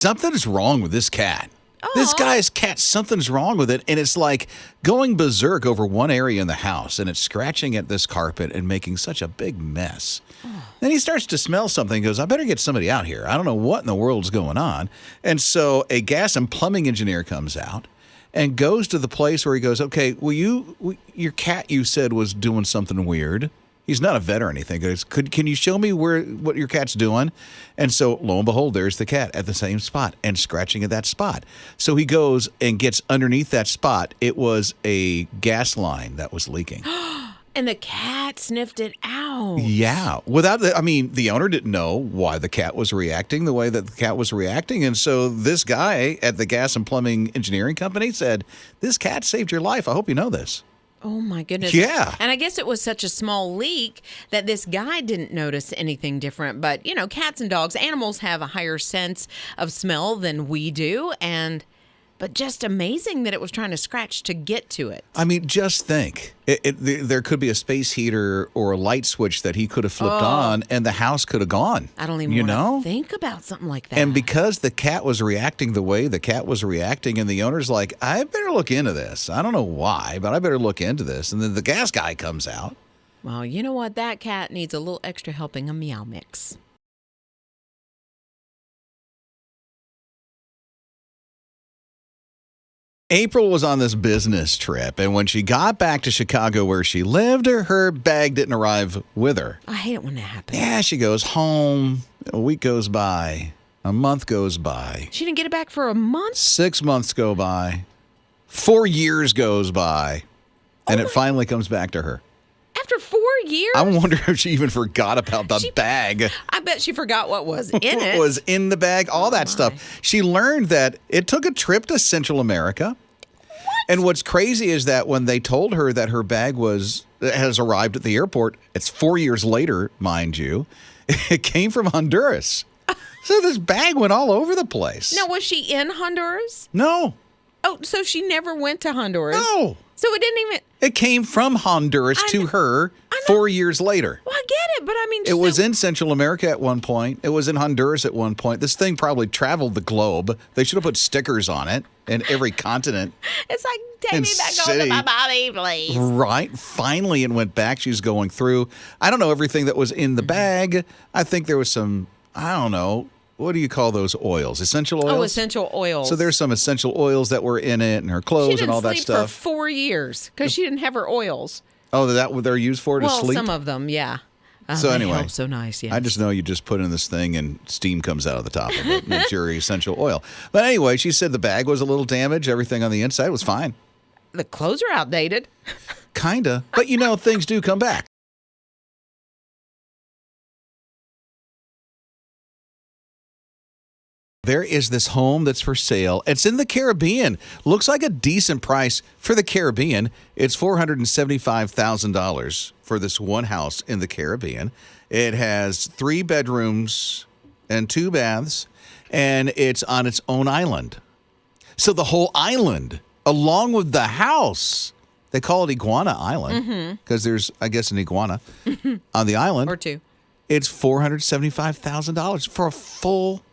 Something's wrong with this cat. Oh. This guy's cat, something's wrong with it. And it's like going berserk over one area in the house, and it's scratching at this carpet and making such a big mess. Then he starts to smell something and goes, I better get somebody out here. I don't know what in the world's going on. And so a gas and plumbing engineer comes out and goes to the place where he goes, okay, your cat you said was doing something weird. He's not a vet or anything. He goes, can you show me what your cat's doing? And so lo and behold, there's the cat at the same spot and scratching at that spot. So he goes and gets underneath that spot. It was a gas line that was leaking. And the cat sniffed it out. Yeah. The owner didn't know why the cat was reacting the way that the cat was reacting. And so this guy at the gas and plumbing engineering company said, this cat saved your life. I hope you know this. Oh, my goodness. Yeah. And I guess it was such a small leak that this guy didn't notice anything different. But, cats and dogs, animals have a higher sense of smell than we do. But just amazing that it was trying to scratch to get to it. I mean, just think. There could be a space heater or a light switch that he could have flipped on, and the house could have gone. I don't even want to think about something like that. And because the cat was reacting the way the cat was reacting, and the owner's like, I better look into this. I don't know why, but I better look into this. And then the gas guy comes out. Well, you know what? That cat needs a little extra helping of Meow Mix. April was on this business trip, and when she got back to Chicago where she lived, her bag didn't arrive with her. I hate it when that happens. Yeah, she goes home. A week goes by. A month goes by. She didn't get it back for a month? 6 months go by. 4 years goes by. And it finally comes back to her. After 4 years? I wonder if she even forgot about the bag. I bet she forgot what was in it. What was in the bag, all that stuff. She learned that it took a trip to Central America. And what's crazy is that when they told her that her bag has arrived at the airport, it's 4 years later, mind you, it came from Honduras. So this bag went all over the place. Now, was she in Honduras? No. Oh, so she never went to Honduras? No. So it didn't even... It came from Honduras to her 4 years later. Well, I get it, but I mean... It was in Central America at one point. It was in Honduras at one point. This thing probably traveled the globe. They should have put stickers on it in every continent. It's like, take me back home to my mommy, please. Right. Finally, it went back. She's going through. I don't know everything that was in the bag. I think there was some, I don't know. What do you call those oils? Essential oils? Oh, essential oils. So there's some essential oils that were in it and her clothes and all that stuff. She didn't sleep for 4 years because she didn't have her oils. Oh, that what they're used for to sleep? Well, some of them, yeah. So anyway, help so nice, yes. I just know you just put in this thing and steam comes out of the top of it. And it's your essential oil. But anyway, she said the bag was a little damaged. Everything on the inside was fine. The clothes are outdated. Kinda. But things do come back. There is this home that's for sale. It's in the Caribbean. Looks like a decent price for the Caribbean. It's $475,000 for this one house in the Caribbean. It has 3 bedrooms and 2 baths, and it's on its own island. So the whole island, along with the house, they call it Iguana Island because there's, I guess, an iguana on the island. Or 2. It's $475,000 for a full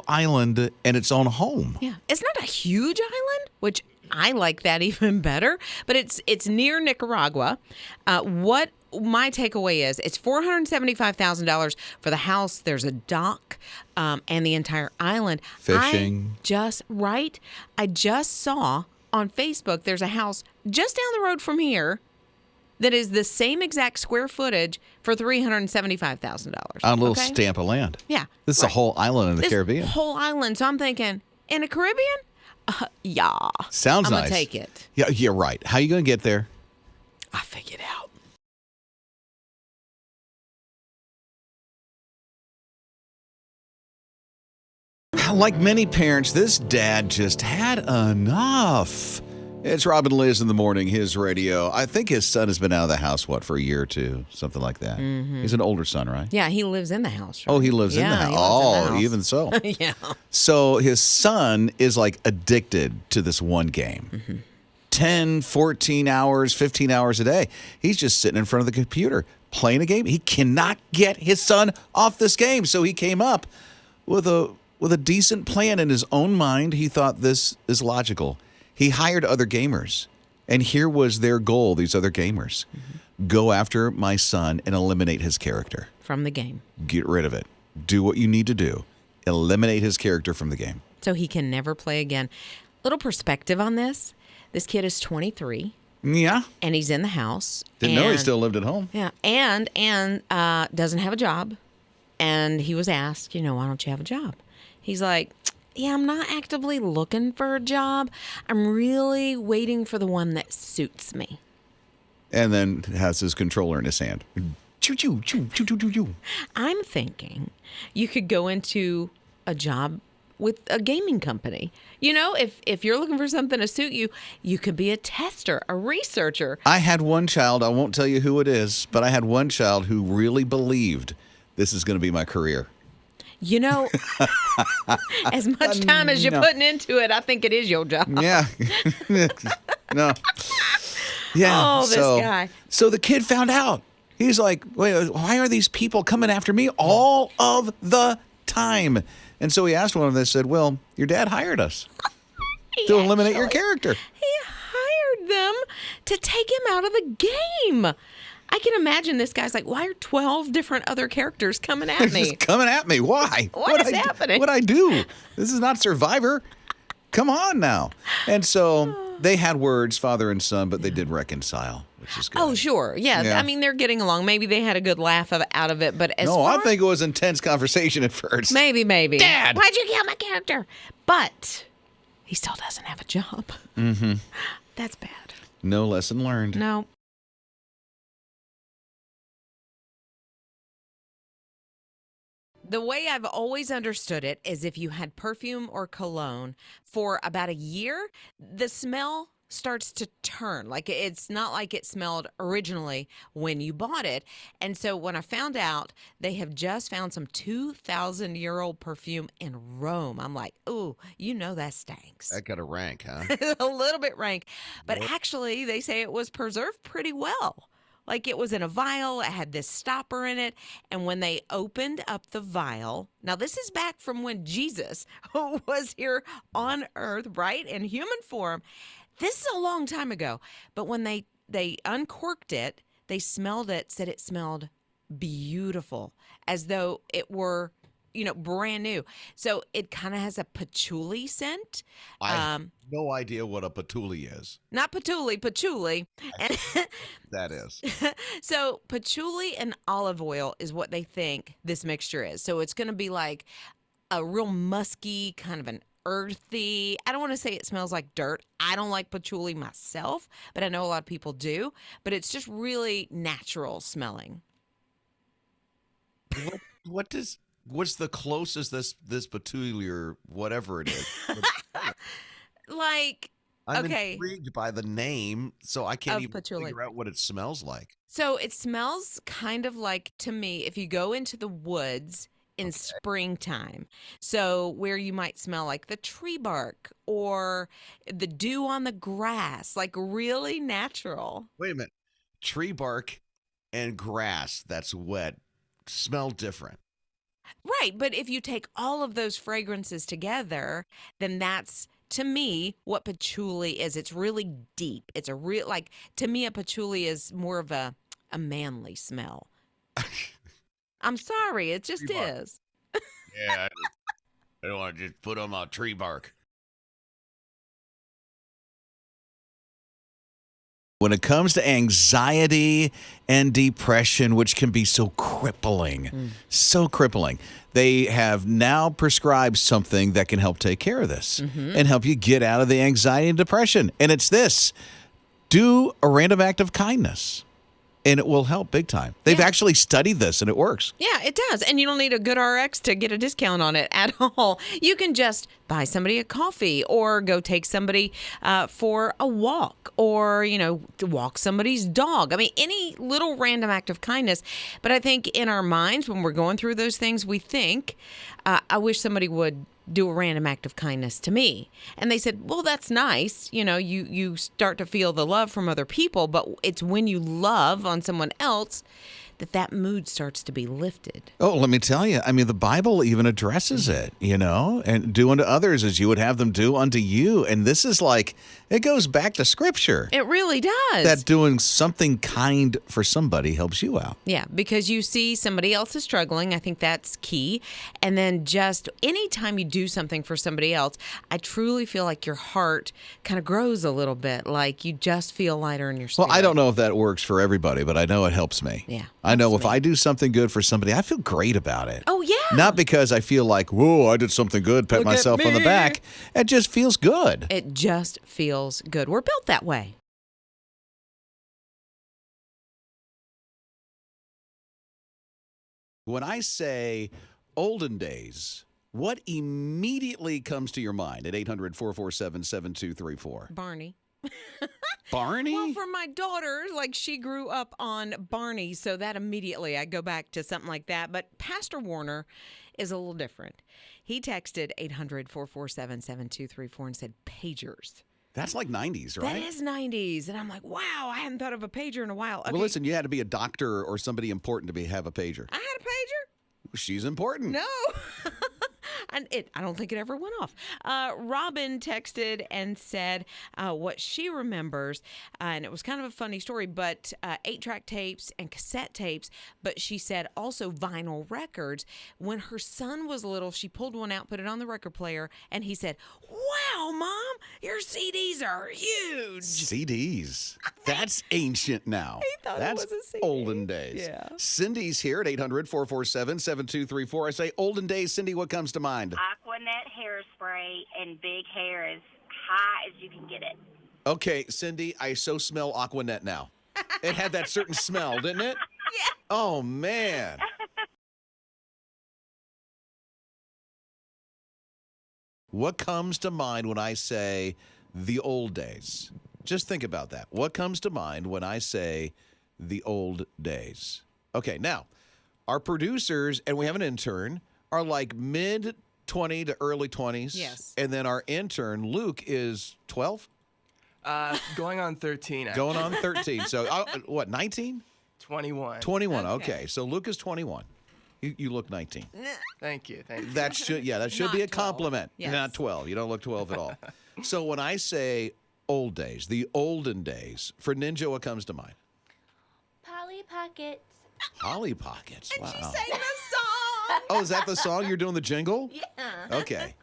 island and its own home. Yeah. It's not a huge island, which I like that even better, but it's near Nicaragua. What my takeaway is, it's $475,000 for the house. There's a dock and the entire island. Fishing. I just saw on Facebook there's a house just down the road from here that is the same exact square footage for $375,000. On a little stamp of land. Yeah. This is a whole island in the Caribbean. Whole island. So I'm thinking, in the Caribbean? Yeah. Sounds nice. I'm going to take it. Yeah, you're right. How are you going to get there? I figured it out. Like many parents, this dad just had enough. It's Rob and Lizz in the morning, his radio. I think his son has been out of the house, for a year or two, something like that. Mm-hmm. He's an older son, right? Yeah, he lives in the house. Right? Oh, he lives in the house. Oh, even so. Yeah. So his son is like addicted to this one game. Mm-hmm. 10, 14 hours, 15 hours a day. He's just sitting in front of the computer playing a game. He cannot get his son off this game. So he came up with a with a decent plan in his own mind. He thought this is logical. He hired other gamers. And here was their goal, these other gamers. Go after my son and eliminate his character. From the game. Get rid of it. Do what you need to do. Eliminate his character from the game. So he can never play again. Little perspective on this. This kid is 23. Yeah. And he's in the house. Didn't know he still lived at home. Yeah. And doesn't have a job. And he was asked, why don't you have a job? He's like, yeah, I'm not actively looking for a job. I'm really waiting for the one that suits me. And then has his controller in his hand. Choo, choo, choo, choo, choo, choo, choo. I'm thinking you could go into a job with a gaming company. If you're looking for something to suit you, you could be a tester, a researcher. I had one child, I won't tell you who it is, but I had one child who really believed this is going to be my career. As much time as you're putting into it, I think it is your job. Yeah. No. Yeah. Oh, this guy. So the kid found out. He's like, wait, why are these people coming after me all of the time? And so he asked one of them, they said, well, your dad hired us to eliminate your character. He hired them to take him out of the game. I can imagine this guy's like, why are 12 different other characters coming at me? Just coming at me. Why? What is happening? What'd I do? This is not Survivor. Come on now. And so they had words, father and son, but they did reconcile, which is good. Oh, sure. Yeah. I mean, they're getting along. Maybe they had a good laugh out of it. But I think it was intense conversation at first. Maybe. Dad! Why'd you kill my character? But he still doesn't have a job. Mm-hmm. That's bad. No lesson learned. No. The way I've always understood it is if you had perfume or cologne for about a year, the smell starts to turn. Like it's not like it smelled originally when you bought it. And so when I found out they have just found some 2,000-year-old perfume in Rome, I'm like, ooh, that stinks. That got a rank, huh? A little bit rank. But actually, they say it was preserved pretty well. Like it was in a vial, it had this stopper in it, and when they opened up the vial, now this is back from when Jesus was here on earth, right, in human form. This is a long time ago, but when they uncorked it, they smelled it, said it smelled beautiful, as though it were, brand new. So it kind of has a patchouli scent. I have no idea what a patchouli is. Not patchouli. And that is. So patchouli and olive oil is what they think this mixture is. So it's going to be like a real musky, kind of an earthy. I don't want to say it smells like dirt. I don't like patchouli myself, but I know a lot of people do. But it's just really natural smelling. What's the closest this patchouli or whatever it is? I'm intrigued by the name, so I can't even patchouli. figure out what it smells like. So it smells kind of like, to me, if you go into the woods in springtime. So where you might smell like the tree bark or the dew on the grass, like really natural. Wait a minute. Tree bark and grass that's wet smell different. Right, but if you take all of those fragrances together, then that's, to me, what patchouli is. It's really deep. It's a real, to me, a patchouli is more of a manly smell. I'm sorry, it just is. Yeah, I don't want to just put on my tree bark. When it comes to anxiety and depression, which can be so crippling, they have now prescribed something that can help take care of this and help you get out of the anxiety and depression. And it's this: do a random act of kindness. And it will help big time. They've actually studied this, and it works. Yeah, it does. And you don't need a good RX to get a discount on it at all. You can just buy somebody a coffee or go take somebody for a walk or, to walk somebody's dog. I mean, any little random act of kindness. But I think in our minds, when we're going through those things, we think, I wish somebody would do a random act of kindness to me. And they said, well, that's nice. You start to feel the love from other people, but it's when you love on someone else that mood starts to be lifted. Oh, let me tell you. I mean, the Bible even addresses it, and do unto others as you would have them do unto you. And this is like, it goes back to Scripture. It really does. That doing something kind for somebody helps you out. Yeah, because you see somebody else is struggling. I think that's key. And then just anytime you do something for somebody else, I truly feel like your heart kind of grows a little bit. Like you just feel lighter in your spirit. Well, I don't know if that works for everybody, but I know it helps me. Yeah. I know if I do something good for somebody, I feel great about it. Oh, yeah. Not because I feel like, whoa, I did something good, pat Look at myself on the me. back. It just feels good. It just feels good. We're built that way. When I say olden days, what immediately comes to your mind at 800-447-7234? Barney. Barney? Well, for my daughter, like she grew up on Barney, so that immediately I go back to something like that. But Pastor Warner is a little different. He texted 800-447-7234 and said pagers. That's like 90s, right? That is 90s. And I'm like, wow, I hadn't thought of a pager in a while. Okay. Well, listen, you had to be a doctor or somebody important to have a pager. I had a pager? She's important. No. And I don't think it ever went off. Robin texted and said what she remembers, and it was kind of a funny story, but 8-track tapes and cassette tapes, but she said also vinyl records. When her son was little, she pulled one out, put it on the record player, and he said, wow, Mom, your CDs are huge. CDs. That's ancient now. He thought That's it was a CD. olden days. Yeah. Cindy's here at 800-447-7234. I say olden days. Cindy, what comes to mind? Aquanet hairspray and big hair as high as you can get it. Okay, Cindy, I so smell Aquanet now. It had that certain smell, didn't it? Yeah. Oh, man. What comes to mind when I say the old days? Just think about that. What comes to mind when I say the old days? Okay, now, our producers, and we have an intern, are like mid-20 to early 20s. Yes. And then our intern, Luke, is 12? Going on 13, actually. Going on 13. So, what, 19? 21. 21, okay. So Luke is 21. You look 19. Thank you. That should be a Not 12. compliment. Yes. Not 12. You don't look 12 at all. So when I say old days, the olden days, for Ninja, what comes to mind? Polly Pockets. Polly Pockets. Wow. She sang the song. Oh, is that the song? You're doing the jingle? Yeah. Okay.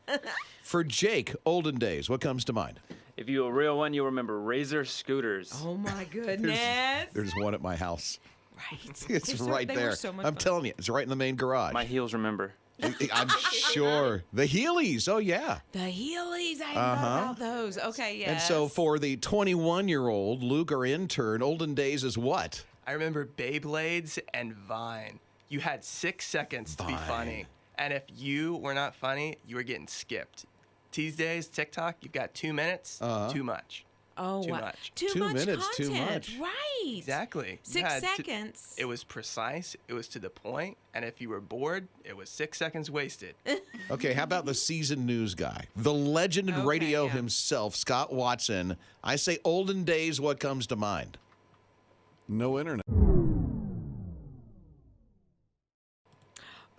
For Jake, olden days, what comes to mind? If you're a real one, you'll remember Razor scooters. Oh, my goodness. There's one at my house. Right. It's right they there. Were so much I'm fun. telling you, it's right in the main garage. My heels remember. I'm sure. The Heelys. Oh, yeah. The Heelys. I hadn't thought about those. Okay, yes. And so for the 21-year-old, Luke, our intern, olden days is what? I remember Beyblades and Vine. You had 6 seconds to be Vine. funny. And if you were not funny, you were getting skipped. These days, TikTok, you've got 2 minutes, too much. Oh, Too wow. much. Too 2 much minutes, too content. much. Right. Exactly. You 6 had to- seconds. it was precise, it was to the point, and if you were bored, it was 6 seconds wasted. Okay, how about the seasoned news guy? The legend in Okay, radio yeah. himself, Scott Watson. I say olden days, what comes to mind? No internet.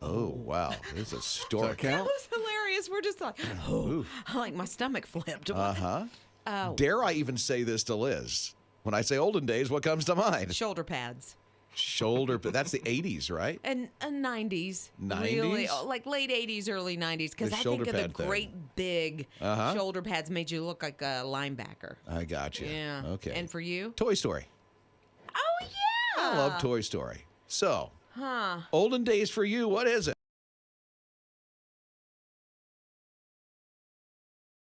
Oh, wow. This is a story. That was hilarious. We're just like, oh, like my stomach flipped. Uh-huh. Oh, Dare I even say this to Liz? When I say olden days, what comes to mind? shoulder pads. Shoulder, but that's the 80s, right? And 90s. 90s? Really, like late 80s, early 90s. Because The I shoulder think of the pad thing. great big Uh-huh. shoulder pads made you look like a linebacker. I got you. Yeah. Okay. And for you? Toy Story. Oh, yeah. I love Toy Story. So, Huh. olden days for you, what is it?